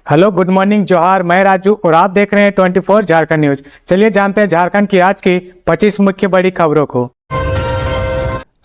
Hello, good morning, जोहार। मैं राजू और आप देख रहे हैं 24 झारखंड न्यूज। चलिए जानते हैं झारखंड की आज की 25 मुख्य बड़ी खबरों को।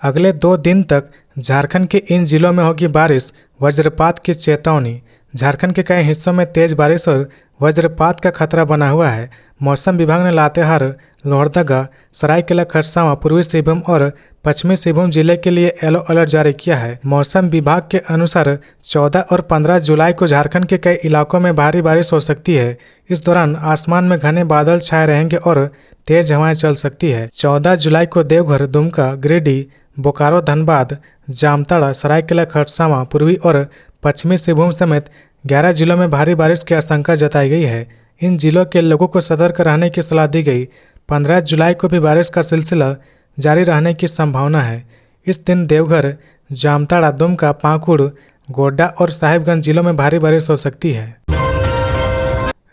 अगले 2 दिन तक झारखंड के इन जिलों में होगी बारिश, वज्रपात की चेतावनी। झारखंड के कई हिस्सों में तेज बारिश और वज्रपात का खतरा बना हुआ है। मौसम विभाग ने लातेहार, लोहरदगा, सरायकेला खरसावां, पूर्वी सिंहभूम और पश्चिमी सिंहभूम जिले के लिए येलो अलर्ट जारी किया है। मौसम विभाग के अनुसार 14 और 15 जुलाई को झारखंड के कई इलाकों में भारी बारिश हो सकती है। इस दौरान आसमान में घने बादल छाए रहेंगे और तेज हवाएं चल सकती है। 14 जुलाई को देवघर, दुमका, गिरिडीह, बोकारो, धनबाद, जामताड़ा, सरायकेला खरसावां, पूर्वी और पश्चिमी सिंहभूम समेत 11 जिलों में भारी बारिश की आशंका जताई गई है। इन जिलों के लोगों को सतर्क रहने की सलाह दी गई। 15 जुलाई को भी बारिश का सिलसिला जारी रहने की संभावना है। इस दिन देवघर, जामताड़ा, दुमका, पाकुड़, गोड्डा और साहिबगंज जिलों में भारी बारिश हो सकती है।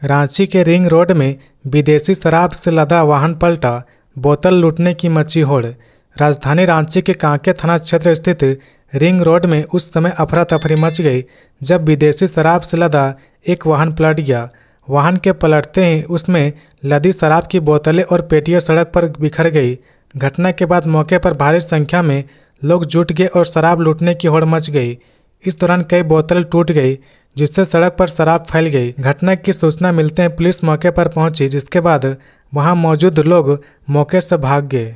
रांची के रिंग रोड में विदेशी शराब से लदा वाहन पलटा, बोतल लूटने की मची होड़। राजधानी रांची के कांके थाना क्षेत्र स्थित रिंग रोड में उस समय अफरा तफरी मच गई जब विदेशी शराब से लदा एक वाहन पलट गया। वाहन के पलटते ही उसमें लदी शराब की बोतलें और पेटियां सड़क पर बिखर गई। घटना के बाद मौके पर भारी संख्या में लोग जुट गए और शराब लूटने की होड़ मच गई। इस दौरान कई बोतल टूट गई जिससे सड़क पर शराब फैल गई। घटना की सूचना मिलते ही पुलिस मौके पर पहुंची, जिसके बाद वहां मौजूद लोग मौके से भाग गए।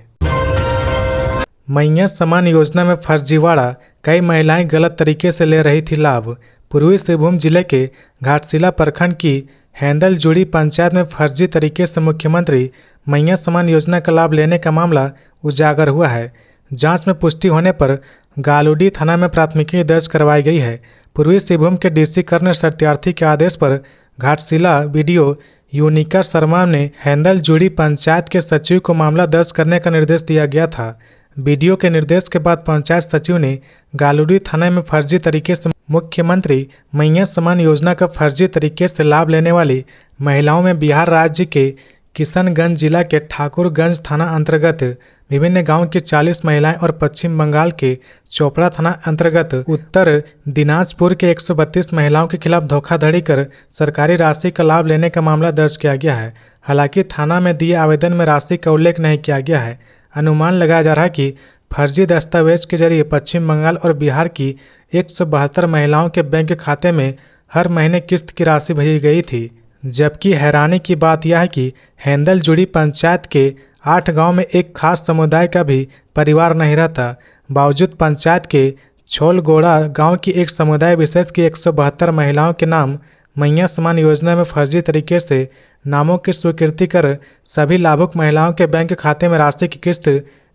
मैया समान योजना में फर्जीवाड़ा, कई महिलाएं गलत तरीके से ले रही थी लाभ। पूर्वी सिंहभूम जिले के घाटशिला प्रखंड की हैंदल जुड़ी पंचायत में फर्जी तरीके से मुख्यमंत्री मैया समान योजना का लाभ लेने का मामला उजागर हुआ है। जांच में पुष्टि होने पर गालूडी थाना में प्राथमिकी दर्ज करवाई गई है। पूर्वी सिंहभूम के डीसी कर्नल सत्यार्थी के आदेश पर घाटशिला बीडीओ यूनिका शर्मा ने हैंदल जुड़ी पंचायत के सचिव को मामला दर्ज करने का निर्देश दिया गया था। बीडीओ के निर्देश के बाद पंचायत सचिव ने गालूडी थाना में फर्जी तरीके से मुख्यमंत्री मैया समान योजना का फर्जी तरीके से लाभ लेने वाली महिलाओं में बिहार राज्य के किशनगंज जिला के ठाकुरगंज थाना अंतर्गत विभिन्न गांव की 40 महिलाएं और पश्चिम बंगाल के चोपड़ा थाना अंतर्गत उत्तर दिनाजपुर के 132 महिलाओं के खिलाफ धोखाधड़ी कर सरकारी राशि का लाभ लेने का मामला दर्ज किया गया है। हालांकि थाना में दिए आवेदन में राशि का उल्लेख नहीं किया गया है। अनुमान लगाया जा रहा है कि फर्जी दस्तावेज के जरिए पश्चिम बंगाल और बिहार की 172 महिलाओं के बैंक खाते में हर महीने किस्त की राशि भेजी गई थी। जबकि हैरानी की बात यह है कि हैंदल जुड़ी पंचायत के 8 गांव में एक खास समुदाय का भी परिवार नहीं रहता। बावजूद पंचायत के छोलगोड़ा गांव की एक समुदाय विशेष की 172 महिलाओं के नाम मैया समान योजना में फर्जी तरीके से नामों की स्वीकृति कर सभी लाभुक महिलाओं के बैंक खाते में राशि की किस्त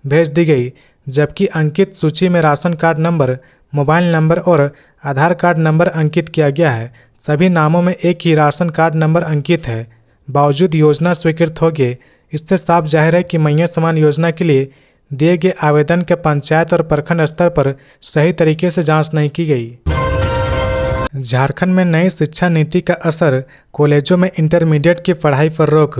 भेज दी गई। जबकि अंकित सूची में ration card number, mobile number और आधार कार्ड नंबर अंकित किया गया है। सभी नामों में एक ही राशन कार्ड नंबर अंकित है। बावजूद योजना स्वीकृत हो गए। इससे साफ जाहिर है कि मैया समान योजना के लिए दिए गए आवेदन के पंचायत और प्रखंड स्तर पर सही तरीके से जांच नहीं की गई। झारखंड में नई शिक्षा नीति का असर, कॉलेजों में इंटरमीडिएट की पढ़ाई पर रोक।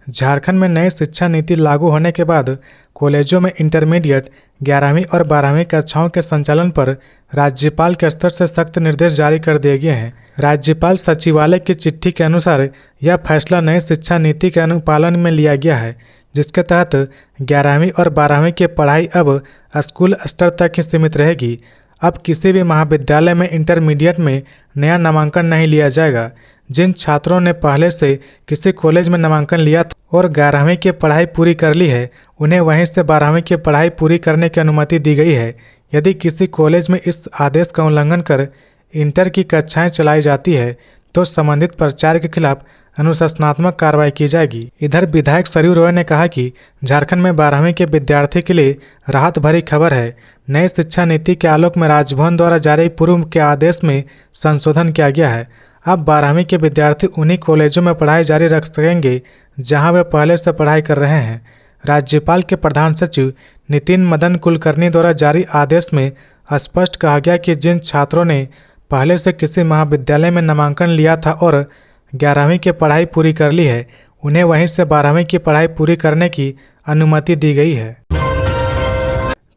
झारखंड में नई शिक्षा नीति लागू होने के बाद कॉलेजों में इंटरमीडिएट, 11वीं और 12वीं कक्षाओं के संचालन पर राज्यपाल के स्तर से सख्त निर्देश जारी कर दिए गए हैं। राज्यपाल सचिवालय की चिट्ठी के अनुसार यह फैसला नई शिक्षा नीति के अनुपालन में लिया गया है, जिसके तहत 11वीं और 12वीं की पढ़ाई अब स्कूल स्तर तक ही सीमित रहेगी। अब किसी भी महाविद्यालय में इंटरमीडिएट में नया नामांकन नहीं लिया जाएगा। जिन छात्रों ने पहले से किसी कॉलेज में नामांकन लिया था और 11वीं की पढ़ाई पूरी कर ली है, उन्हें वहीं से 12वीं की पढ़ाई पूरी करने की अनुमति दी गई है। यदि किसी कॉलेज में इस आदेश का उल्लंघन कर इंटर की कक्षाएं चलाई जाती है तो संबंधित प्राचार्य के खिलाफ अनुशासनात्मक कार्रवाई की जाएगी। इधर विधायक सरयू रॉय ने कहा कि झारखंड में 12वीं के विद्यार्थी के लिए राहत भरी खबर है। नई शिक्षा नीति के आलोक में राजभवन द्वारा जारी पूर्व के आदेश में संशोधन किया गया है। अब 12वीं के विद्यार्थी उन्हीं कॉलेजों में पढ़ाई जारी रख सकेंगे जहां वे पहले से पढ़ाई कर रहे हैं। राज्यपाल के प्रधान सचिव नितिन मदन कुलकर्णी द्वारा जारी आदेश में स्पष्ट कहा गया कि जिन छात्रों ने पहले से किसी महाविद्यालय में नामांकन लिया था और 11वीं की पढ़ाई पूरी कर ली है, उन्हें वहीं से 12वीं की पढ़ाई पूरी करने की अनुमति दी गई है।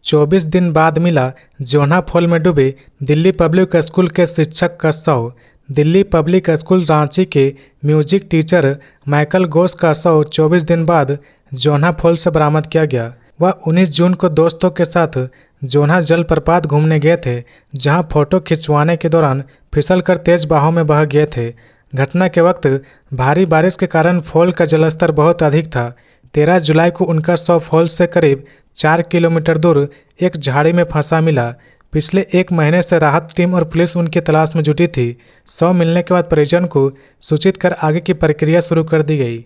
24 दिन बाद मिला जोनाफॉल में डूबे दिल्ली पब्लिक स्कूल के शिक्षक का शव। दिल्ली पब्लिक स्कूल रांची के म्यूजिक टीचर माइकल घोष का शव 24 दिन बाद जोन्हा फॉल से बरामद किया गया। वह 19 जून को दोस्तों के साथ जोन्हा जलप्रपात घूमने गए थे, जहां फोटो खिंचवाने के दौरान फिसलकर तेज बहाव में बह गए थे। घटना के वक्त भारी बारिश के कारण फॉल का जलस्तर बहुत अधिक था। 13 जुलाई को उनका शव फॉल से करीब 4 किलोमीटर दूर एक झाड़ी में फंसा मिला। पिछले 1 महीने से राहत टीम और पुलिस उनकी तलाश में जुटी थी। शव मिलने के बाद परिजन को सूचित कर आगे की प्रक्रिया शुरू कर दी गई।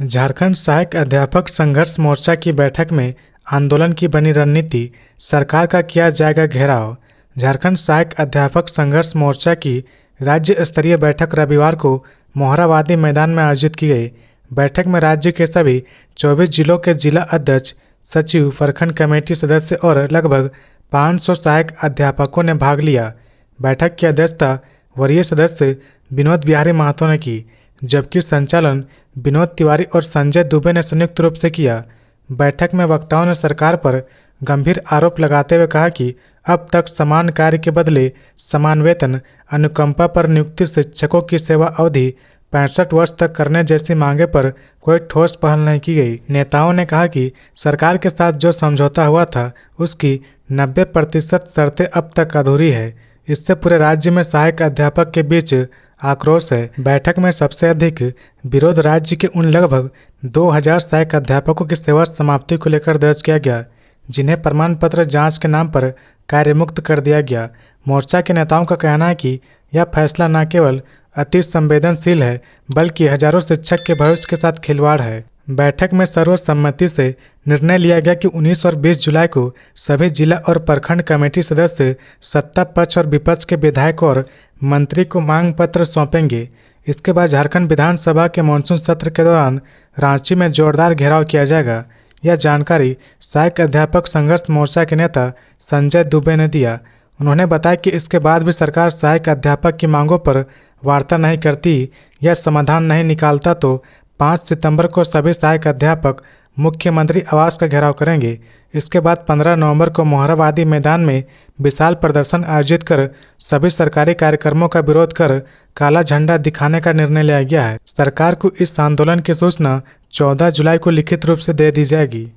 झारखंड सहायक अध्यापक संघर्ष मोर्चा की बैठक में आंदोलन की बनी रणनीति, सरकार का किया जाएगा घेराव। झारखंड सहायक अध्यापक संघर्ष मोर्चा की राज्य स्तरीय बैठक रविवार को मोहराबादी मैदान में आयोजित की गई। बैठक में राज्य के सभी 24 जिलों के जिला अध्यक्ष, सचिव, प्रखंड कमेटी सदस्य और लगभग 500 सहायक अध्यापकों ने भाग लिया। बैठक की अध्यक्षता वरीय सदस्य विनोद बिहारी महतो ने की, जबकि संचालन विनोद तिवारी और संजय दुबे ने संयुक्त रूप से किया। बैठक में वक्ताओं ने सरकार पर गंभीर आरोप लगाते हुए कहा कि अब तक समान कार्य के बदले समान वेतन, अनुकंपा पर नियुक्ति, शिक्षकों की सेवा अवधि 65 वर्ष तक करने जैसी मांगे पर कोई ठोस पहल नहीं की गई। नेताओं ने कहा कि सरकार के साथ जो समझौता हुआ था उसकी 90% शर्तें अब तक अधूरी है। इससे पूरे राज्य में सहायक अध्यापक के बीच आक्रोश है। बैठक में सबसे अधिक विरोध राज्य के उन लगभग 2000 सहायक अध्यापकों की सेवा समाप्ति को लेकर दर्ज किया गया, जिन्हें प्रमाण पत्र जांच के नाम पर कार्यमुक्त कर दिया गया। मोर्चा के नेताओं का कहना है कि यह फैसला न केवल अति संवेदनशील है, बल्कि हजारों शिक्षक के भविष्य के साथ खिलवाड़ है। बैठक में सर्वसम्मति से निर्णय लिया गया कि 19 और 20 जुलाई को सभी जिला और प्रखंड कमेटी सदस्य सत्ता पक्ष और विपक्ष के विधायक और मंत्री को मांग पत्र सौंपेंगे। इसके बाद झारखंड विधानसभा के मानसून सत्र के दौरान रांची में जोरदार घेराव किया जाएगा। यह जानकारी सहायक अध्यापक संघर्ष मोर्चा के नेता संजय दुबे ने दिया। उन्होंने बताया कि इसके बाद भी सरकार सहायक अध्यापक की मांगों पर वार्ता नहीं करती या समाधान नहीं निकालता तो 5 सितंबर को सभी सहायक अध्यापक मुख्यमंत्री आवास का घेराव करेंगे। इसके बाद 15 नवंबर को मोहराबादी मैदान में विशाल प्रदर्शन आयोजित कर सभी सरकारी कार्यक्रमों का विरोध कर काला झंडा दिखाने का निर्णय लिया गया है। सरकार को इस आंदोलन की सूचना 14 जुलाई को लिखित रूप से दे दी जाएगी।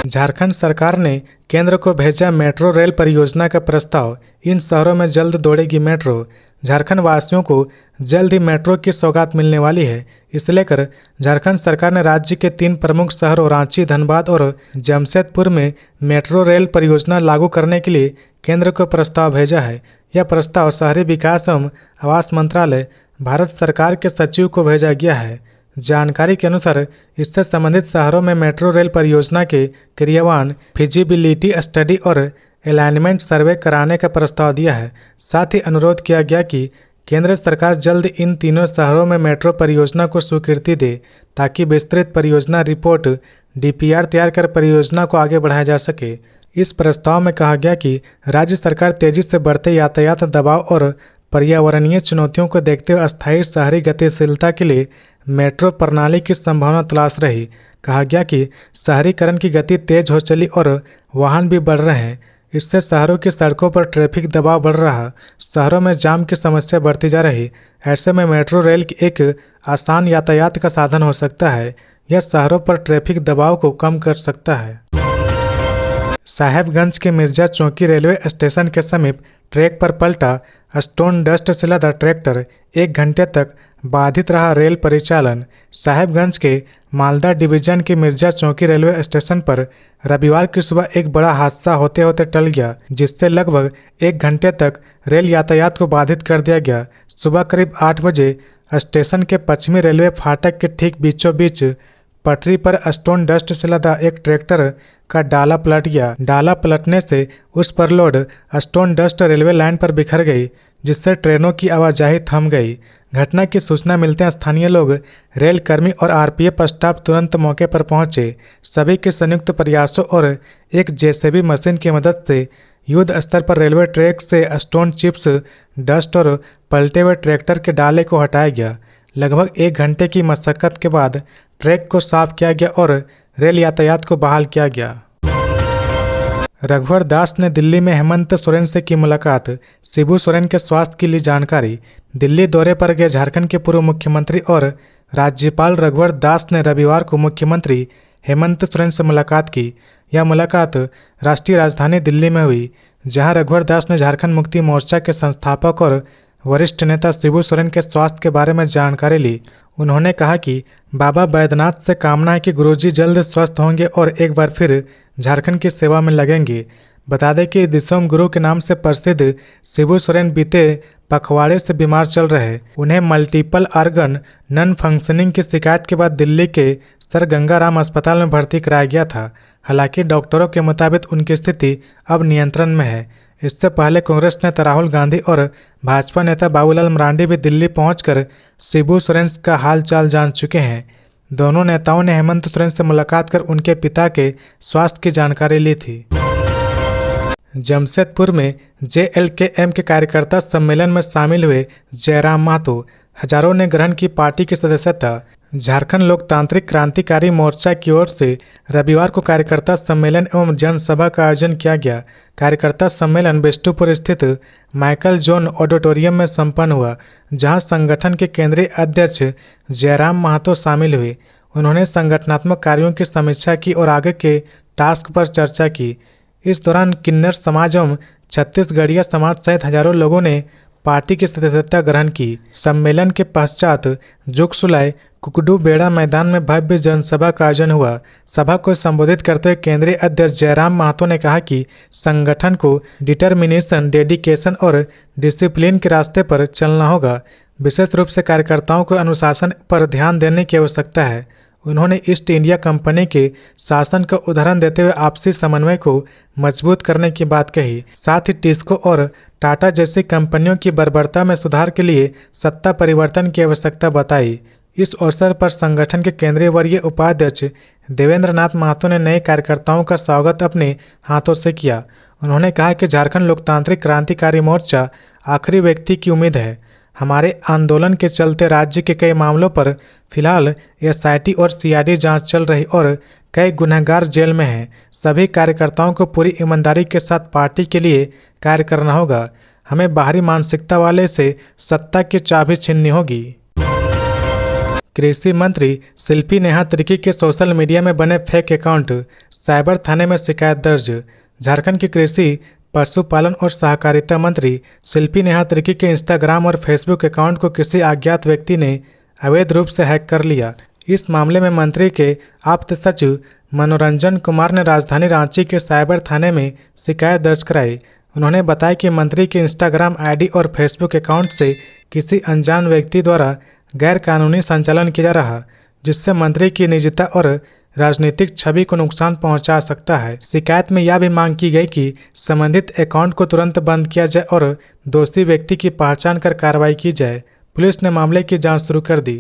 झारखंड सरकार ने केंद्र को भेजा मेट्रो रेल परियोजना का प्रस्ताव। इन शहरों में जल्द दौड़ेगी मेट्रो। झारखंड वासियों को जल्द ही मेट्रो की सौगात मिलने वाली है। इसे लेकर झारखंड सरकार ने राज्य के 3 प्रमुख शहरों रांची, धनबाद और जमशेदपुर में मेट्रो रेल परियोजना लागू करने के लिए केंद्र को प्रस्ताव भेजा है। यह प्रस्ताव शहरी विकास एवं आवास मंत्रालय, भारत सरकार के सचिव को भेजा गया है। जानकारी के अनुसार इससे संबंधित शहरों में मेट्रो रेल परियोजना के क्रियान्वयन, फिजिबिलिटी स्टडी और अलाइनमेंट सर्वे कराने का प्रस्ताव दिया है। साथ ही अनुरोध किया गया कि केंद्र सरकार जल्द इन तीनों शहरों में मेट्रो परियोजना को स्वीकृति दे, ताकि विस्तृत परियोजना रिपोर्ट DPR तैयार कर परियोजना को आगे बढ़ाया जा सके। इस प्रस्ताव में कहा गया कि राज्य सरकार तेजी से बढ़ते यातायात दबाव और पर्यावरणीय चुनौतियों को देखते हुए अस्थायी शहरी गतिशीलता के लिए मेट्रो प्रणाली की संभावना तलाश रही। कहा गया कि शहरीकरण की गति तेज हो चली और वाहन भी बढ़ रहे हैं। इससे शहरों की सड़कों पर ट्रैफिक दबाव बढ़ रहा, शहरों में जाम की समस्या बढ़ती जा रही। ऐसे में मेट्रो रेल एक आसान यातायात का साधन हो सकता है। यह शहरों पर ट्रैफिक दबाव को कम कर सकता है। साहेबगंज के मिर्जा चौकी रेलवे स्टेशन के समीप ट्रैक पर पलटा स्टोन डस्ट से लदा ट्रैक्टर। 1 घंटे तक बाधित रहा रेल परिचालन। साहेबगंज के मालदा डिवीजन के मिर्जा चौकी रेलवे स्टेशन पर रविवार की सुबह एक बड़ा हादसा होते होते टल गया, जिससे लगभग 1 घंटे तक रेल यातायात को बाधित कर दिया गया। सुबह करीब 8 बजे स्टेशन के पश्चिमी रेलवे फाटक के ठीक बीचों बीच पटरी पर स्टोन डस्ट से लदा एक ट्रैक्टर का डाला पलट गया। डाला पलटने से उस पर load stone dust railway line पर बिखर गई, जिससे ट्रेनों की आवाजाही थम गई। घटना की सूचना मिलते स्थानीय लोग, रेल कर्मी और RPF स्टाफ तुरंत मौके पर पहुंचे। सभी के संयुक्त प्रयासों और एक JCB मशीन की मदद से युद्ध स्तर पर रेलवे ट्रैक से स्टोन चिप्स, डस्ट और पलटे हुए ट्रैक्टर के डाले को हटाया गया। लगभग 1 घंटे की मशक्कत के बाद ट्रैक को साफ किया गया और रेल यातायात को बहाल किया गया। रघुवर दास ने दिल्ली में हेमंत सोरेन से की मुलाकात, शिबू सोरेन के स्वास्थ्य की ली जानकारी। दिल्ली दौरे पर गए झारखंड के पूर्व मुख्यमंत्री और राज्यपाल रघुवर दास ने रविवार को मुख्यमंत्री हेमंत सोरेन से मुलाकात की। यह मुलाकात राष्ट्रीय राजधानी दिल्ली में हुई, जहां रघुवर दास ने झारखंड मुक्ति मोर्चा के संस्थापक और वरिष्ठ नेता शिबू सोरेन के स्वास्थ्य के बारे में जानकारी ली। उन्होंने कहा कि बाबा बैद्यनाथ से कामना है कि गुरुजी जल्द स्वस्थ होंगे और एक बार फिर झारखंड की सेवा में लगेंगे। बता दें कि दिसोम गुरु के नाम से प्रसिद्ध शिबू सोरेन बीते पखवाड़े से बीमार चल रहे। उन्हें मल्टीपल ऑर्गन नॉन फंक्शनिंग की शिकायत के बाद दिल्ली के सर गंगाराम अस्पताल में भर्ती कराया गया था। हालांकि डॉक्टरों के मुताबिक उनकी स्थिति अब नियंत्रण में है। इससे पहले कांग्रेस नेता राहुल गांधी और भाजपा नेता बाबूलाल मरांडी भी दिल्ली पहुंचकर शिबू सोरेन का हालचाल जान चुके हैं। दोनों नेताओं ने हेमंत सोरेन से मुलाकात कर उनके पिता के स्वास्थ्य की जानकारी ली थी। जमशेदपुर में JLKM के कार्यकर्ता सम्मेलन में शामिल हुए जयराम महतो, हजारों ने ग्रहण की पार्टी की सदस्यता। झारखंड लोकतांत्रिक क्रांतिकारी मोर्चा की ओर से रविवार को कार्यकर्ता सम्मेलन एवं जनसभा का आयोजन किया गया। कार्यकर्ता सम्मेलन बिष्टुपुर स्थित माइकल जोन ऑडिटोरियम में संपन्न हुआ, जहां संगठन के केंद्रीय अध्यक्ष जयराम महतो शामिल हुए। उन्होंने संगठनात्मक कार्यों की समीक्षा की और आगे के टास्क पर चर्चा की। इस दौरान किन्नर समाज एवं छत्तीसगढ़िया समाज सहित हजारों लोगों ने पार्टी की सदस्यता ग्रहण की। सम्मेलन के पश्चात जुगसुलाय कुकडू बेड़ा मैदान में भव्य जनसभा का आयोजन हुआ। सभा को संबोधित करते हुए केंद्रीय अध्यक्ष जयराम महतो ने कहा कि संगठन को डिटर्मिनेशन, डेडिकेशन और डिसिप्लिन के रास्ते पर चलना होगा। विशेष रूप से कार्यकर्ताओं को अनुशासन पर ध्यान देने की आवश्यकता है। उन्होंने ईस्ट इंडिया कंपनी के शासन का उदाहरण देते हुए आपसी समन्वय को मजबूत करने की बात कही। साथ ही टिस्को और टाटा जैसी कंपनियों की बर्बरता में सुधार के लिए सत्ता परिवर्तन की आवश्यकता बताई। इस अवसर पर संगठन के केंद्रीय वरीय उपाध्यक्ष देवेंद्र नाथ महतो ने नए कार्यकर्ताओं का स्वागत अपने हाथों से किया। उन्होंने कहा कि झारखंड लोकतांत्रिक क्रांतिकारी मोर्चा आखिरी व्यक्ति की उम्मीद है। हमारे आंदोलन के चलते राज्य के कई मामलों पर फिलहाल SIT और CID जांच चल रही और कई गुनहगार जेल में हैं। सभी कार्यकर्ताओं को पूरी ईमानदारी के साथ पार्टी के लिए कार्य करना होगा। हमें बाहरी मानसिकता वाले से सत्ता की चाबी छीननी होगी। कृषि मंत्री शिल्पी नेहा तिर्की के सोशल मीडिया में बने फेक अकाउंट, साइबर थाने में शिकायत दर्ज। झारखंड की कृषि, पशुपालन और सहकारिता मंत्री शिल्पी नेहा तिर्की के इंस्टाग्राम और फेसबुक अकाउंट को किसी अज्ञात व्यक्ति ने अवैध रूप से हैक कर लिया। इस मामले में मंत्री के आप्त सचिव मनोरंजन कुमार ने राजधानी रांची के साइबर थाने में शिकायत दर्ज कराई। उन्होंने बताया कि मंत्री के इंस्टाग्राम ID और फेसबुक अकाउंट से किसी अनजान व्यक्ति द्वारा गैर कानूनी संचालन किया जा रहा, जिससे मंत्री की निजता और राजनीतिक छवि को नुकसान पहुंचा सकता है। शिकायत में यह भी मांग की गई कि संबंधित अकाउंट को तुरंत बंद किया जाए और दोषी व्यक्ति की पहचान कर कार्रवाई की जाए। पुलिस ने मामले की जांच शुरू कर दी।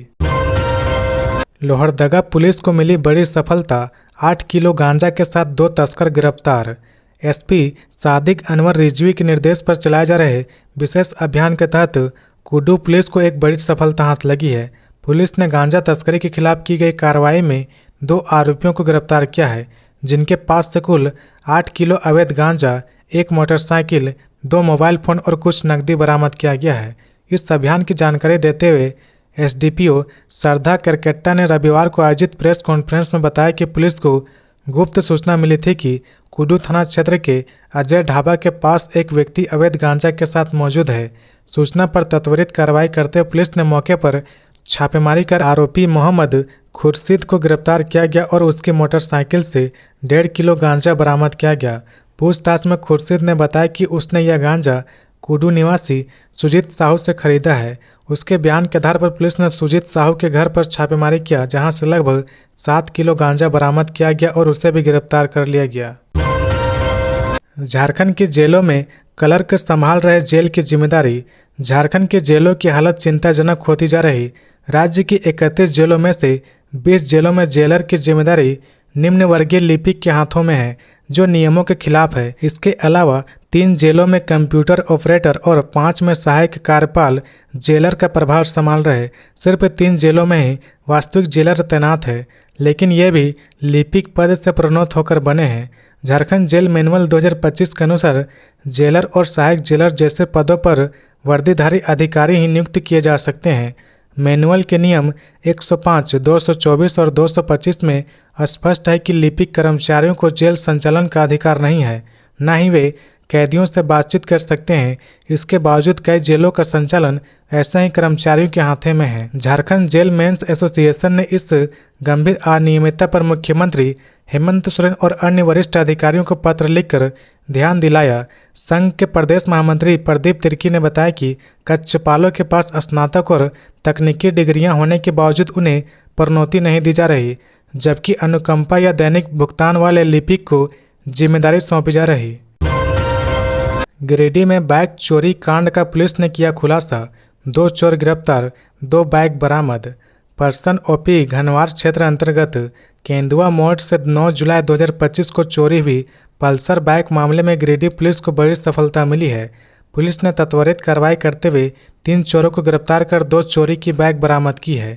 लोहरदगा पुलिस को मिली बड़ी सफलता, 8 किलो गांजा के साथ 2 तस्कर गिरफ्तार। SP सादिक अनवर रिजवी के निर्देश पर चलाए जा रहे विशेष अभियान के तहत कुड्डू पुलिस को एक बड़ी सफलता हाथ लगी है। पुलिस ने गांजा तस्करी के खिलाफ की गई कार्रवाई में 2 आरोपियों को गिरफ्तार किया है, जिनके पास से कुल 8 किलो अवैध गांजा, 1 मोटरसाइकिल, 2 मोबाइल फोन और कुछ नकदी बरामद किया गया है। इस अभियान की जानकारी देते हुए SDPO श्रद्धा करकेट्टा ने रविवार को आयोजित प्रेस कॉन्फ्रेंस में बताया कि पुलिस को गुप्त सूचना मिली थी कि कुड्डू थाना क्षेत्र के अजय ढाबा के पास एक व्यक्ति अवैध गांजा के साथ मौजूद है। सूचना पर त्वरित कार्रवाई करते हुए पुलिस ने मौके पर छापेमारी कर आरोपी मोहम्मद खुर्शीद को गिरफ्तार किया गया और उसकी मोटरसाइकिल से 1.5 किलो गांजा बरामद किया गया। पूछताछ में खुर्शीद ने बताया कि उसने यह गांजा कुड्डू निवासी सुजीत साहू से खरीदा है। उसके बयान के आधार पर पुलिस ने सुजीत साहू के घर पर छापेमारी किया, जहां से लगभग 7 किलो गांजा बरामद किया गया और उसे भी गिरफ्तार कर लिया गया। झारखंड की जेलों में क्लर्क संभाल रहे जेल की जिम्मेदारी। झारखंड की जेलों की हालत चिंताजनक होती जा रही। राज्य की 31 जेलों में से 20 जेलों में जेलर की जिम्मेदारी निम्न वर्गीय लिपिक के हाथों में है, जो नियमों के खिलाफ है। इसके अलावा 3 जेलों में कंप्यूटर ऑपरेटर और 5 में सहायक कार्यपाल जेलर का प्रभार संभाल रहे। सिर्फ 3 जेलों में ही वास्तविक जेलर तैनात है, लेकिन ये भी लिपिक पद से प्रोन्नत होकर बने हैं। झारखंड जेल मैनुअल 2025 के अनुसार जेलर और सहायक जेलर जैसे पदों पर वर्दीधारी अधिकारी ही नियुक्त किए जा सकते हैं। मैनुअल के नियम 105, 224 और 225 में स्पष्ट है कि लिपिक कर्मचारियों को जेल संचालन का अधिकार नहीं है, न ही वे कैदियों से बातचीत कर सकते हैं। इसके बावजूद कई जेलों का संचालन ऐसे ही कर्मचारियों के हाथों में है। झारखंड जेल मेंस एसोसिएशन ने इस गंभीर अनियमितता पर मुख्यमंत्री हेमंत सोरेन और अन्य वरिष्ठ अधिकारियों को पत्र लिखकर ध्यान दिलाया। संघ के प्रदेश महामंत्री प्रदीप तिर्की ने बताया कि कक्षपालों के पास स्नातक और तकनीकी डिग्रियां होने के बावजूद उन्हें प्रोन्नति नहीं दी जा रही, जबकि अनुकंपा या दैनिक भुगतान वाले लिपिक को जिम्मेदारी सौंपी जा रही। गिरिडीह में बाइक चोरी कांड का पुलिस ने किया खुलासा, 2 चोर गिरफ्तार, 2 बाइक बरामद। परसन ओपी घनवार क्षेत्र अंतर्गत केंदुआ मोड़ से 9 जुलाई 2025 को चोरी हुई पल्सर बाइक मामले में गिरिडीह पुलिस को बड़ी सफलता मिली है। पुलिस ने त्वरित कार्रवाई करते हुए 3 चोरों को गिरफ्तार कर 2 चोरी की बाइक बरामद की है।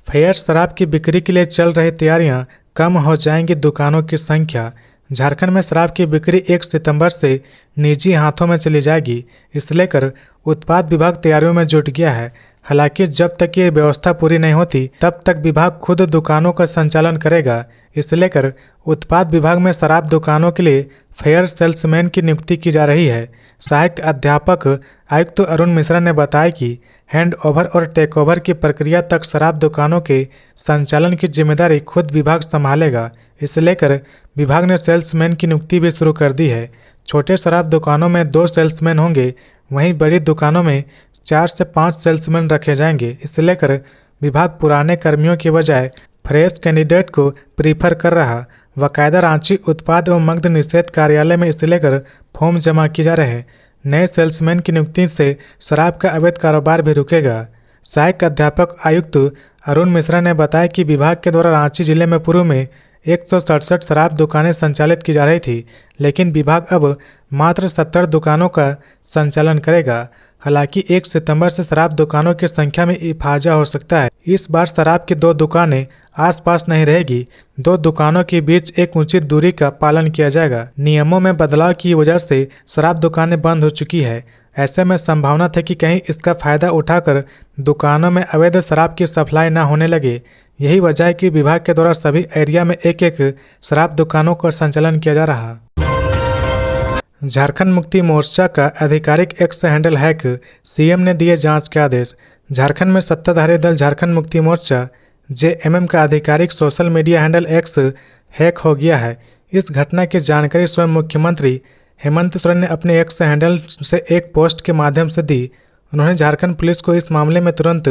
फेयर शराब की बिक्री के लिए चल रही तैयारियां, कम हो जाएंगी दुकानों की संख्या। झारखंड में शराब की बिक्री 1 सितंबर से निजी हाथों में चली जाएगी। इसे लेकर उत्पाद विभाग तैयारियों में जुट गया है। हालांकि जब तक ये व्यवस्था पूरी नहीं होती तब तक विभाग खुद दुकानों का संचालन करेगा। इसे लेकर उत्पाद विभाग में शराब दुकानों के लिए फेयर सेल्समैन की नियुक्ति की जा रही है। सहायक अध्यापक आयुक्त अरुण मिश्रा ने बताया कि हैंड ओवर और टेक ओवर की प्रक्रिया तक शराब दुकानों के संचालन की जिम्मेदारी खुद विभाग संभालेगा। इसे लेकर विभाग ने सेल्समैन की नियुक्ति भी शुरू कर दी है। छोटे शराब दुकानों में 2 सेल्समैन होंगे, वहीं बड़ी दुकानों में 4 से 5 सेल्समैन रखे जाएंगे। इसे लेकर विभाग पुराने कर्मियों की बजाय फ्रेश कैंडिडेट को प्रीफर कर रहा। बाकायदा रांची उत्पाद एवं मद्य निषेध कार्यालय में इसे लेकर फॉर्म जमा किए जा रहे हैं। नए सेल्समैन की नियुक्ति से शराब का अवैध कारोबार भी रुकेगा। सहायक अध्यापक आयुक्त अरुण मिश्रा ने बताया कि विभाग के द्वारा रांची जिले में पूर्व में 167 शराब दुकानें संचालित की जा रही थी, लेकिन विभाग अब मात्र 70 दुकानों का संचालन करेगा। हालांकि 1 सितंबर से शराब दुकानों की संख्या में इजाफा हो सकता है। इस बार शराब की 2 दुकानें आसपास नहीं रहेगी। 2 दुकानों के बीच एक उचित दूरी का पालन किया जाएगा। नियमों में बदलाव की वजह से शराब दुकानें बंद हो चुकी है। ऐसे में संभावना थी कि कहीं इसका फायदा उठाकर दुकानों में अवैध शराब की सप्लाई न होने लगे। यही वजह है कि विभाग के द्वारा सभी एरिया में एक शराब दुकानों का संचालन किया जा रहा। झारखंड मुक्ति मोर्चा का आधिकारिक एक्स हैंडल हैक, सीएम ने दिए जांच के आदेश। झारखंड में सत्ताधारी दल झारखंड मुक्ति मोर्चा जेएमएम का आधिकारिक social media handle x hack हो गया है। इस घटना की जानकारी स्वयं मुख्यमंत्री हेमंत सोरेन ने अपने एक्स हैंडल से एक पोस्ट के माध्यम से दी। उन्होंने झारखंड पुलिस को इस मामले में तुरंत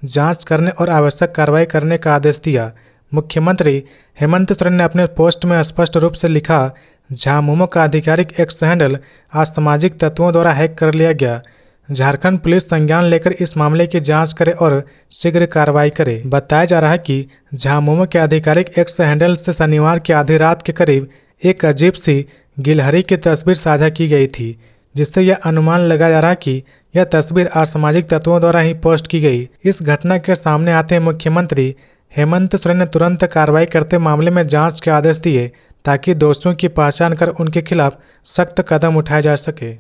जांच करने और आवश्यक कार्रवाई करने का आदेश दिया। मुख्यमंत्री हेमंत सोरेन ने अपने पोस्ट में स्पष्ट रूप से लिखा, झामुमो का आधिकारिक एक्स हैंडल असामाजिक तत्वों द्वारा हैक कर लिया गया। झारखंड पुलिस संज्ञान लेकर इस मामले की जांच करे और शीघ्र कार्रवाई करे। बताया जा रहा है कि झामुमो के आधिकारिक एक्स हैंडल से शनिवार की आधी रात के करीब एक अजीब सी गिलहरी की तस्वीर साझा की गई थी, जिससे यह अनुमान लगाया जा रहा है कि यह तस्वीर असामाजिक तत्वों द्वारा ही पोस्ट की गई। इस घटना के सामने आते मुख्यमंत्री हेमंत सोरेन ने तुरंत कार्रवाई करते मामले में जांच के आदेश दिए, ताकि दोषियों की पहचान कर उनके खिलाफ सख्त कदम उठाए जा सके।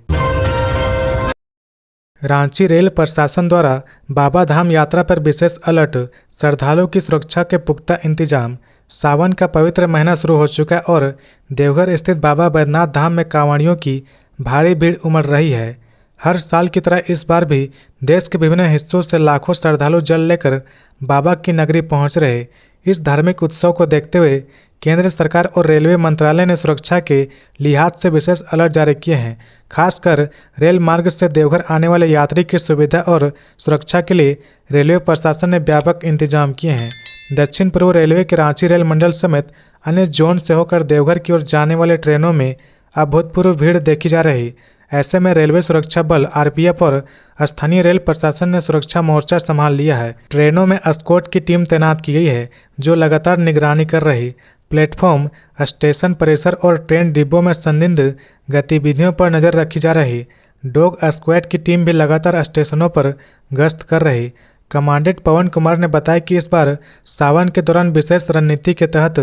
रांची रेल प्रशासन द्वारा बाबा धाम यात्रा पर विशेष अलर्ट, श्रद्धालुओं की सुरक्षा के पुख्ता इंतजाम। सावन का पवित्र महीना शुरू हो चुका है और देवघर स्थित बाबा बैद्यनाथ धाम में कांवड़ियों की भारी भीड़ उमड़ रही है। हर साल की तरह इस बार भी देश के विभिन्न हिस्सों से लाखों श्रद्धालु जल लेकर बाबा की नगरी पहुंच रहे। इस धार्मिक उत्सव को देखते हुए केंद्र सरकार और रेलवे मंत्रालय ने सुरक्षा के लिहाज से विशेष अलर्ट जारी किए हैं। खासकर रेल मार्ग से देवघर आने वाले यात्री की सुविधा और सुरक्षा के लिए रेलवे प्रशासन ने व्यापक इंतजाम किए हैं। दक्षिण पूर्व रेलवे के रांची रेल मंडल समेत अन्य जोन से होकर देवघर की ओर जाने वाले ट्रेनों में अभूतपूर्व भीड़ देखी जा रही। ऐसे में रेलवे सुरक्षा बल आरपीएफ और स्थानीय रेल प्रशासन ने सुरक्षा मोर्चा संभाल लिया है। ट्रेनों में एस्कॉर्ट की टीम तैनात की गई है, जो लगातार निगरानी कर रही। प्लेटफॉर्म, स्टेशन परिसर और ट्रेन डिब्बों में संदिग्ध गतिविधियों पर नजर रखी जा रही। डॉग स्क्वाड की टीम भी लगातार स्टेशनों पर गश्त कर रही। कमांडेंट पवन कुमार ने बताया कि इस बार सावन के दौरान विशेष रणनीति के तहत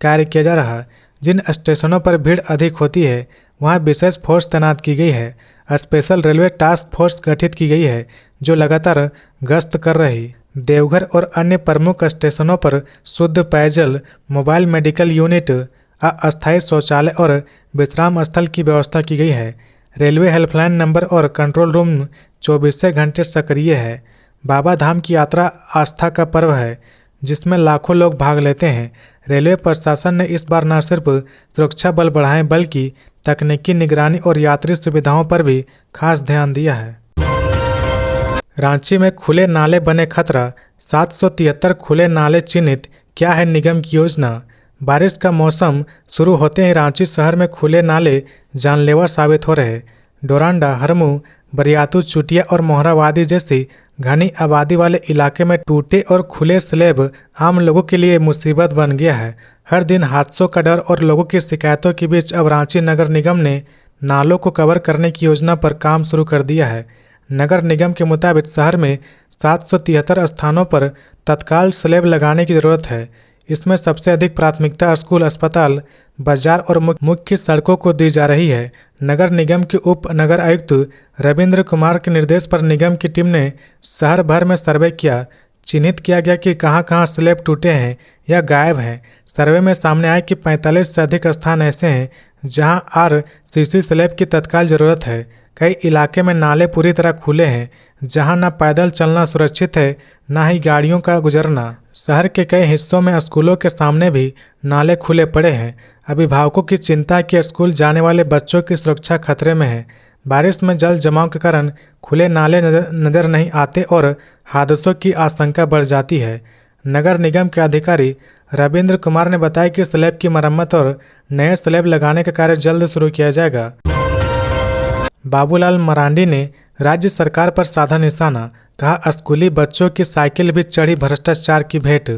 कार्य किया जा रहा है, जिन स्टेशनों पर भीड़ अधिक होती है वहां विशेष फोर्स तैनात की गई है। स्पेशल रेलवे टास्क फोर्स गठित की गई है जो लगातार गश्त कर रही। देवघर और अन्य प्रमुख स्टेशनों पर शुद्ध पेयजल, मोबाइल मेडिकल यूनिट, अस्थायी शौचालय और विश्राम स्थल की व्यवस्था की गई है। रेलवे हेल्पलाइन नंबर और कंट्रोल रूम 24 घंटे सक्रिय है। बाबा धाम की यात्रा आस्था का पर्व है जिसमें लाखों लोग भाग लेते हैं। रेलवे प्रशासन ने इस बार न सिर्फ सुरक्षा बल बढ़ाए बल्कि तकनीकी निगरानी और यात्री सुविधाओं पर भी खास ध्यान दिया है। रांची में खुले नाले बने खतरा, 773 खुले नाले चिन्हित, क्या है निगम की योजना। बारिश का मौसम शुरू होते ही रांची शहर में खुले नाले जानलेवा साबित हो रहे। डोरांडा, हरमू, बरियातू, चुटिया और मोहरावादी जैसी घनी आबादी वाले इलाके में टूटे और खुले स्लैब आम लोगों के लिए मुसीबत बन गया है। हर दिन हादसों का डर और लोगों की शिकायतों के बीच अब रांची नगर निगम ने नालों को कवर करने की योजना पर काम शुरू कर दिया है। नगर निगम के मुताबिक शहर में 773 स्थानों पर तत्काल स्लैब लगाने की जरूरत है। इसमें सबसे अधिक प्राथमिकता स्कूल, अस्पताल, बाजार और मुख्य सड़कों को दी जा रही है। नगर निगम के उप नगर आयुक्त रविंद्र कुमार के निर्देश पर निगम की टीम ने शहर भर में सर्वे किया। चिन्हित किया गया कि कहां कहां स्लैब टूटे हैं या गायब हैं। सर्वे में सामने आया कि 45 से अधिक स्थान ऐसे हैं जहां आरसीसी स्लैब की तत्काल जरूरत है। कई इलाके में नाले पूरी तरह खुले हैं जहां न पैदल चलना सुरक्षित है न ही गाड़ियों का गुजरना। शहर के कई हिस्सों में स्कूलों के सामने भी नाले खुले पड़े हैं। अभिभावकों की चिंता है कि स्कूल जाने वाले बच्चों की सुरक्षा खतरे में है। बारिश में जल जमाव के कारण खुले नाले नजर नहीं आते और हादसों की आशंका बढ़ जाती है। नगर निगम के अधिकारी रविंद्र कुमार ने बताया कि स्लैब की मरम्मत और नए स्लैब लगाने का कार्य जल्द शुरू किया जाएगा। बाबूलाल मरांडी ने राज्य सरकार पर साधा निशाना, कहा स्कूली बच्चों की साइकिल भी चढ़ी भ्रष्टाचार की भेंट।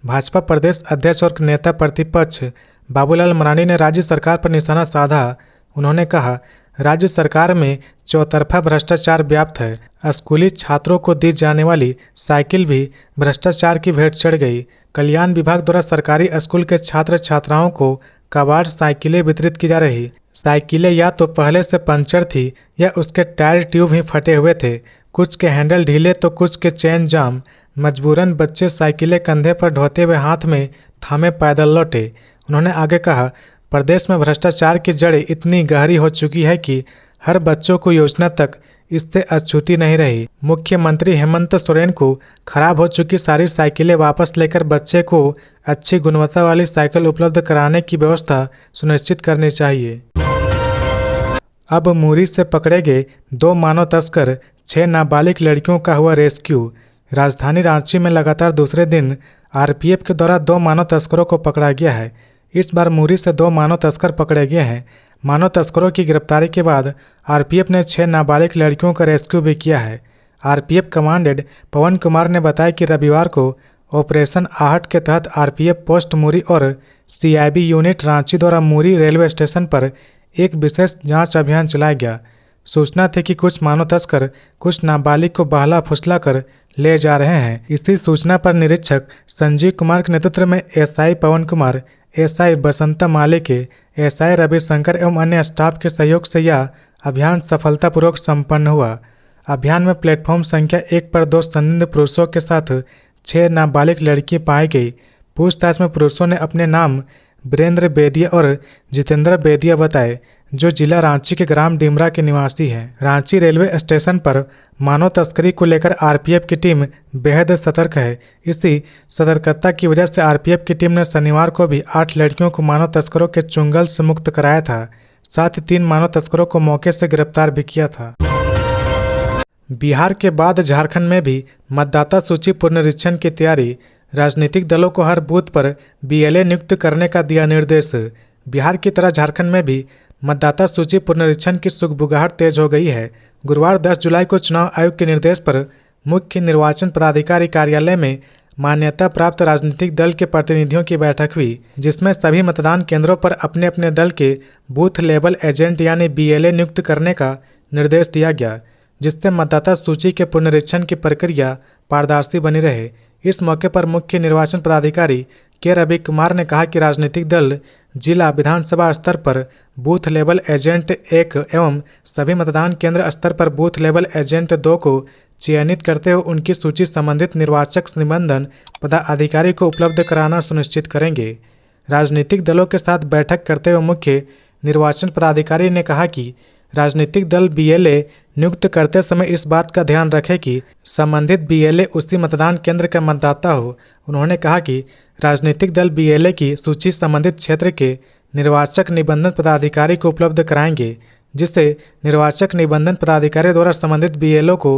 भाजपा प्रदेश अध्यक्ष और नेता प्रतिपक्ष बाबूलाल मरांडी ने राज्य सरकार पर निशाना साधा। उन्होंने कहा राज्य सरकार में चौतरफा भ्रष्टाचार व्याप्त है। स्कूली छात्रों को दी जाने वाली साइकिल भी भ्रष्टाचार की भेंट चढ़ गई। कल्याण विभाग द्वारा सरकारी स्कूल के छात्र छात्राओं को कबाड़ साइकिलें वितरित की जा रही। साइकिलें या तो पहले से पंचर थी या उसके टायर ट्यूब ही फटे हुए थे। कुछ के हैंडल ढीले तो कुछ के चेन जाम। मजबूरन बच्चे साइकिलें कंधे पर ढोते हुए हाथ में थामे पैदल लौटे। उन्होंने आगे कहा प्रदेश में भ्रष्टाचार की जड़ें इतनी गहरी हो चुकी है कि हर बच्चों को योजना तक इससे अछूती नहीं रही। मुख्यमंत्री हेमंत सोरेन को खराब हो चुकी सारी साइकिलें वापस लेकर बच्चे को अच्छी गुणवत्ता वाली साइकिल उपलब्ध कराने की व्यवस्था सुनिश्चित करनी चाहिए। अब मुरी से पकड़े गए 2 मानव तस्कर, 6 नाबालिग लड़कियों का हुआ रेस्क्यू। राजधानी रांची में लगातार दूसरे दिन आरपीएफ के द्वारा 2 मानव तस्करों को पकड़ा गया है। इस बार मुरी से 2 मानव तस्कर पकड़े गए हैं। मानव तस्करों की गिरफ्तारी के बाद आरपीएफ ने 6 नाबालिग लड़कियों का रेस्क्यू भी किया है। आरपीएफ कमांडेंट पवन कुमार ने बताया कि रविवार को ऑपरेशन आहट के तहत आरपीएफ पोस्ट मुरी और सीआईबी यूनिट रांची द्वारा मुरी रेलवे स्टेशन पर एक विशेष जांच अभियान चलाया गया। सूचना थी कि कुछ मानव तस्कर कुछ नाबालिग को बहला फुसला कर ले जा रहे हैं। इसी सूचना पर निरीक्षक संजीव कुमार के नेतृत्व में एसआई पवन कुमार, एसआई बसंता मालिक, एसआई रविशंकर एवं अन्य स्टाफ के सहयोग से यह अभियान सफलतापूर्वक संपन्न हुआ। अभियान में प्लेटफॉर्म संख्या 1 पर 2 संदिग्ध पुरुषों के साथ 6 नाबालिग लड़की पाई गई। पूछताछ में पुरुषों ने अपने नाम वीरेंद्र बेदिया और जितेंद्र बेदिया बताए, जो जिला रांची के ग्राम डिमरा के निवासी हैं। रांची रेलवे स्टेशन पर मानव तस्करी को लेकर आरपीएफ की टीम बेहद सतर्क है। इसी सतर्कता की वजह से आरपीएफ की टीम ने शनिवार को भी 8 लड़कियों को मानव तस्करों के चुंगल से मुक्त कराया था। साथ ही 3 मानव तस्करों को मौके से गिरफ्तार भी किया था। बिहार के बाद झारखंड में भी मतदाता सूची पुनरीक्षण की तैयारी। राजनीतिक दलों को हर बूथ पर बीएलए नियुक्त करने का दिया निर्देश। बिहार की तरह झारखंड में भी मतदाता सूची पुनरीक्षण की सुगबुगाहट तेज हो गई है। गुरुवार 10 जुलाई को चुनाव आयोग के निर्देश पर मुख्य निर्वाचन पदाधिकारी कार्यालय में मान्यता प्राप्त राजनीतिक दल के प्रतिनिधियों की बैठक हुई, जिसमें सभी मतदान केंद्रों पर अपने अपने दल के बूथ लेवल एजेंट यानी बीएलए नियुक्त करने का निर्देश दिया गया, जिससे मतदाता सूची के पुनरीक्षण की प्रक्रिया पारदर्शी बनी रहे। इस मौके पर मुख्य निर्वाचन पदाधिकारी के रवि कुमार ने कहा कि राजनीतिक दल जिला विधानसभा स्तर पर बूथ लेवल एजेंट 1 एवं सभी मतदान केंद्र स्तर पर बूथ लेवल एजेंट 2 को चयनित करते हुए उनकी सूची संबंधित निर्वाचक निबंधन पदाधिकारी को उपलब्ध कराना सुनिश्चित करेंगे। राजनीतिक दलों के साथ बैठक करते हुए मुख्य निर्वाचन पदाधिकारी ने कहा कि राजनीतिक दल बीएलए नियुक्त करते समय इस बात का ध्यान रखें कि संबंधित बीएलए उसी मतदान केंद्र का मतदाता हो। उन्होंने कहा कि राजनीतिक दल बीएलए की सूची संबंधित क्षेत्र के निर्वाचक निबंधन पदाधिकारी को उपलब्ध कराएंगे, जिससे निर्वाचक निबंधन पदाधिकारी द्वारा संबंधित बीएलओ को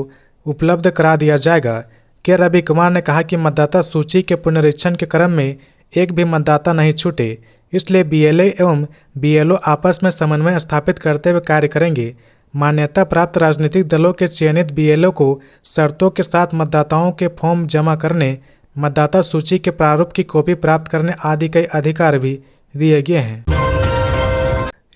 उपलब्ध करा दिया जाएगा। के रवि कुमार ने कहा कि मतदाता सूची के पुनरीक्षण के क्रम में एक भी मतदाता नहीं छूटे, इसलिए बीएलए एवं बीएलओ आपस में समन्वय स्थापित करते हुए कार्य करेंगे। मान्यता प्राप्त राजनीतिक दलों के चयनित बीएलओ को शर्तों के साथ मतदाताओं के फॉर्म जमा करने, मतदाता सूची के प्रारूप की कॉपी प्राप्त करने आदि कई अधिकार भी दिए गए हैं।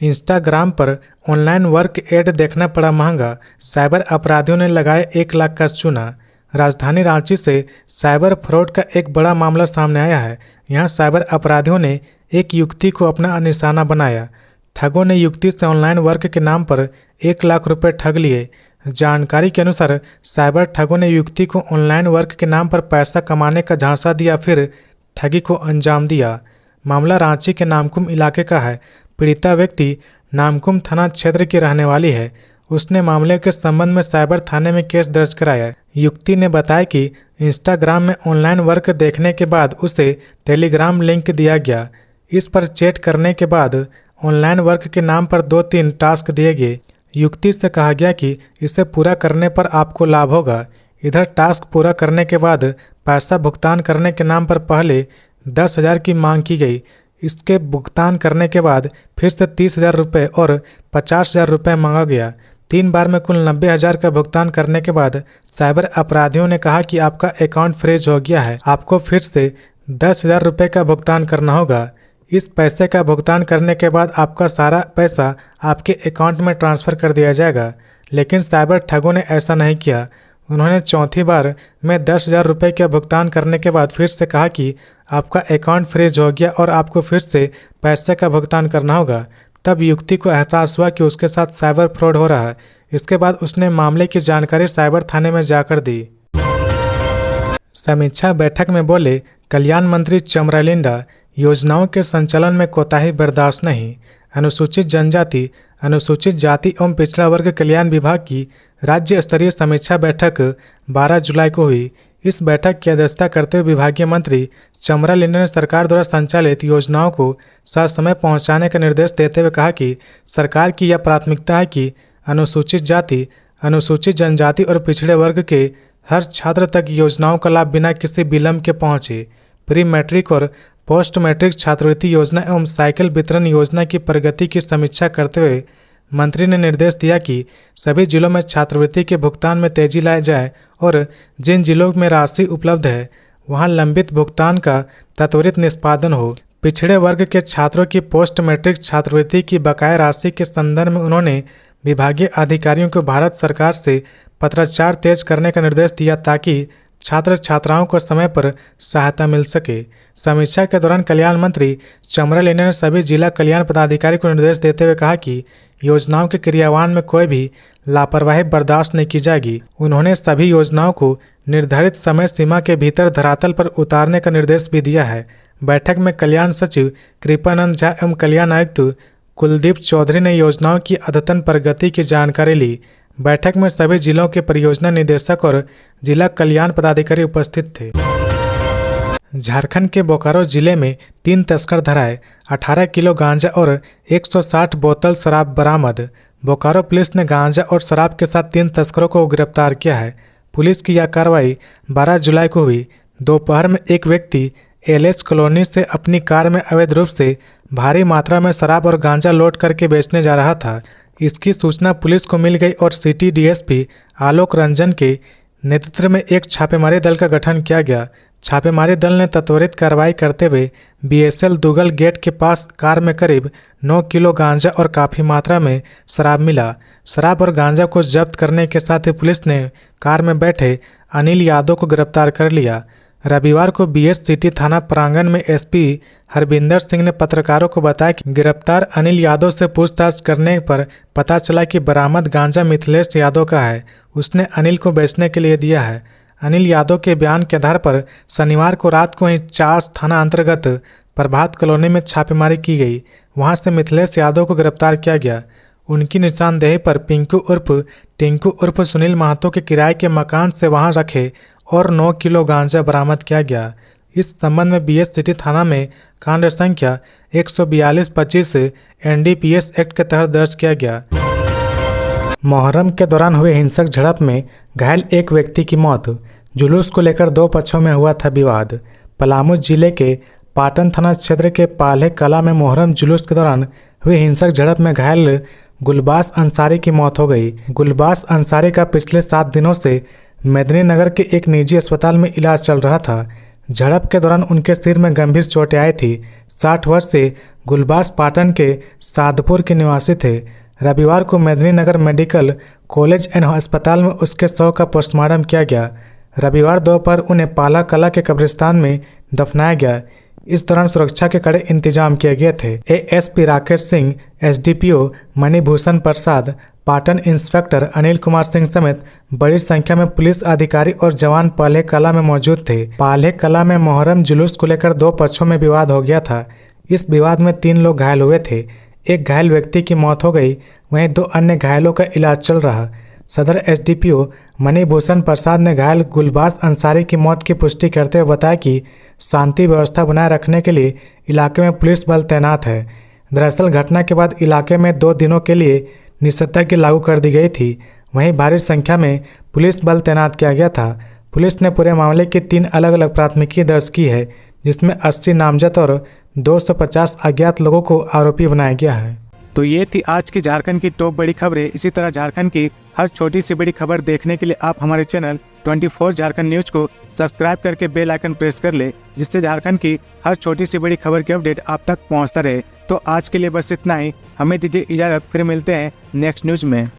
इंस्टाग्राम पर ऑनलाइन वर्क एड देखना पड़ा महंगा, साइबर अपराधियों ने लगाया 1 लाख का चूना। राजधानी रांची से साइबर फ्रॉड का एक बड़ा मामला सामने आया है। यहां साइबर अपराधियों ने एक युवती को अपना निशाना बनाया। ठगों ने युवती से ऑनलाइन वर्क के नाम पर 1 लाख रुपए ठग लिए। जानकारी के अनुसार साइबर ठगों ने युवती को ऑनलाइन वर्क के नाम पर पैसा कमाने का झांसा दिया, फिर ठगी को अंजाम दिया। मामला रांची के नामकुम इलाके का है। पीड़िता व्यक्ति नामकुम थाना क्षेत्र की रहने वाली है। उसने मामले के संबंध में साइबर थाने में केस दर्ज कराया। युवती ने बताया कि इंस्टाग्राम में ऑनलाइन वर्क देखने के बाद उसे टेलीग्राम लिंक दिया गया। इस पर चैट करने के बाद ऑनलाइन वर्क के नाम पर 2-3 टास्क दिए गए। युवती से कहा गया कि इसे पूरा करने पर आपको लाभ होगा। इधर टास्क पूरा करने के बाद पैसा भुगतान करने के नाम पर पहले 10,000 की मांग की गई। इसके भुगतान करने के बाद फिर से 30,000 रुपये और 50,000 रुपये मांगा गया। 3 बार में कुल 90,000 का भुगतान करने के बाद साइबर अपराधियों ने कहा कि आपका अकाउंट फ्रीज हो गया है, आपको फिर से 10,000 रुपये का भुगतान करना होगा। इस पैसे का भुगतान करने के बाद आपका सारा पैसा आपके अकाउंट में ट्रांसफ़र कर दिया जाएगा। लेकिन साइबर ठगों ने ऐसा नहीं किया। उन्होंने चौथी बार में 10,000 रुपये का भुगतान करने के बाद फिर से कहा कि आपका अकाउंट फ्रीज हो गया और आपको फिर से पैसे का भुगतान करना होगा। तब युवती को एहसास हुआ कि उसके साथ साइबर फ्रॉड हो रहा है। इसके बाद उसने मामले की जानकारी साइबर थाने में जाकर दी। समीक्षा बैठक में बोले कल्याण मंत्री चमरालिंडा, योजनाओं के संचालन में कोताही बर्दाश्त नहीं। अनुसूचित जनजाति, अनुसूचित जाति एवं पिछड़ा वर्ग कल्याण विभाग की राज्य स्तरीय समीक्षा बैठक 12 जुलाई को हुई। इस बैठक की अध्यक्षता करते हुए विभागीय मंत्री चमरालिंडा ने सरकार द्वारा संचालित योजनाओं को ससमय पहुंचाने का निर्देश देते हुए कहा कि सरकार की यह प्राथमिकता है कि अनुसूचित जाति, अनुसूचित जनजाति और पिछड़े वर्ग के हर छात्र तक योजनाओं का लाभ बिना किसी विलंब के पहुंचे। प्री मैट्रिक और पोस्ट मैट्रिक छात्रवृत्ति योजना एवं साइकिल वितरण योजना की प्रगति की समीक्षा करते हुए मंत्री ने निर्देश दिया कि सभी जिलों में छात्रवृत्ति के भुगतान में तेजी लाई जाए और जिन जिलों में राशि उपलब्ध है वहां लंबित भुगतान का त्वरित निष्पादन हो। पिछड़े वर्ग के छात्रों की पोस्ट मैट्रिक छात्रवृत्ति की बकाया राशि के संदर्भ में उन्होंने विभागीय अधिकारियों को भारत सरकार से पत्राचार तेज करने का निर्देश दिया ताकि छात्र छात्राओं को समय पर सहायता मिल सके। समीक्षा के दौरान कल्याण मंत्री चमरालिंडा ने सभी जिला कल्याण पदाधिकारी को निर्देश देते हुए कहा कि योजनाओं के क्रियान्वयन में कोई भी लापरवाही बर्दाश्त नहीं की जाएगी। उन्होंने सभी योजनाओं को निर्धारित समय सीमा के भीतर धरातल पर उतारने का निर्देश भी दिया है। बैठक में कल्याण सचिव कृपानंद झा एवं कल्याण आयुक्त कुलदीप चौधरी ने योजनाओं की अद्यतन प्रगति की जानकारी ली। बैठक में सभी जिलों के परियोजना निदेशक और जिला कल्याण पदाधिकारी उपस्थित थे। झारखंड के बोकारो जिले में 3 तस्कर धराए, 18 किलो गांजा और 160 बोतल शराब बरामद। बोकारो पुलिस ने गांजा और शराब के साथ 3 तस्करों को गिरफ्तार किया है। पुलिस की यह कार्रवाई 12 जुलाई को हुई। दोपहर में एक व्यक्ति एलएच कॉलोनी से अपनी कार में अवैध रूप से भारी मात्रा में शराब और गांजा लोड करके बेचने जा रहा था। इसकी सूचना पुलिस को मिल गई और सिटी डीएसपी आलोक रंजन के नेतृत्व में एक छापेमारी दल का गठन किया गया। छापेमारी दल ने त्वरित कार्रवाई करते हुए बीएसएल दुगल गेट के पास कार में करीब 9 किलो गांजा और काफ़ी मात्रा में शराब मिला। शराब और गांजा को जब्त करने के साथ ही पुलिस ने कार में बैठे अनिल यादव को गिरफ्तार कर लिया। रविवार को बीएस सिटी थाना प्रांगण में एसपी हरविंदर सिंह ने पत्रकारों को बताया कि गिरफ्तार अनिल यादव से पूछताछ करने पर पता चला कि बरामद गांजा मिथिलेश यादव का है। उसने अनिल को बेचने के लिए दिया है। अनिल यादव के बयान के आधार पर शनिवार को रात को ही चास थाना अंतर्गत प्रभात कॉलोनी में छापेमारी की गई। वहां से मिथिलेश यादव को गिरफ्तार किया गया। उनकी निशानदेही पर पिंकू उर्फ टिंकू उर्फ सुनील महतो के किराए के मकान से वहां रखे और 9 किलो गांजा बरामद किया गया। इस संबंध में बीएस सिटी थाना में कांड संख्या 142-25 एनडीपीएस एक्ट के तहत दर्ज किया गया। मुहर्रम के दौरान हुए हिंसक झड़प में घायल एक व्यक्ति की मौत। जुलूस को लेकर दो पक्षों में हुआ था विवाद। पलामू जिले के पाटन थाना क्षेत्र के पाल्हे कला में मुहर्रम जुलूस के दौरान हुई हिंसक झड़प में घायल गुलबास अंसारी की मौत हो गई। गुलबास अंसारी का पिछले 7 दिनों से मेदिनीनगर के एक निजी अस्पताल में इलाज चल रहा था। झड़प के दौरान उनके सिर में गंभीर चोटें आई थी। 60 वर्ष से गुलबास पाटन के सादपुर के निवासी थे। रविवार को मेदिनीनगर मेडिकल कॉलेज एंड अस्पताल में उसके शव का पोस्टमार्टम किया गया। रविवार दोपहर उन्हें पाला कला के कब्रिस्तान में दफनाया गया। इस दौरान सुरक्षा के कड़े इंतजाम किए गए थे। एएसपी राकेश सिंह, एसडीपीओ मणिभूषण प्रसाद, पाटन इंस्पेक्टर अनिल कुमार सिंह समेत बड़ी संख्या में पुलिस अधिकारी और जवान पाल्हे कला में मौजूद थे। पाल्हे कला में मुहर्रम जुलूस को लेकर दो पक्षों में विवाद हो गया था। इस विवाद में 3 लोग घायल हुए थे। एक घायल व्यक्ति की मौत हो गई, वहीं 2 अन्य घायलों का इलाज चल रहा। सदर एसडीपीओ मणिभूषण प्रसाद ने घायल गुलबास अंसारी की मौत की पुष्टि करते हुए बताया कि शांति व्यवस्था बनाए रखने के लिए इलाके में पुलिस बल तैनात है। दरअसल घटना के बाद इलाके में 2 दिनों के लिए निषेधाज्ञा लागू कर दी गई थी। वहीं भारी संख्या में पुलिस बल तैनात किया गया था। पुलिस ने पूरे मामले की 3 अलग अलग प्राथमिकी दर्ज की है, जिसमें 80 नामजद और 250 अज्ञात लोगों को आरोपी बनाया गया है। तो ये थी आज की झारखंड की टॉप बड़ी खबरें। इसी तरह झारखंड की हर छोटी सी बड़ी खबर देखने के लिए आप हमारे चैनल 24 झारखंड न्यूज को सब्सक्राइब करके बेल आइकन प्रेस कर ले, जिससे झारखंड की हर छोटी सी बड़ी खबर की अपडेट आप तक पहुंचता रहे। तो आज के लिए बस इतना ही। हमें दीजिए इजाजत, फिर मिलते हैं नेक्स्ट न्यूज में।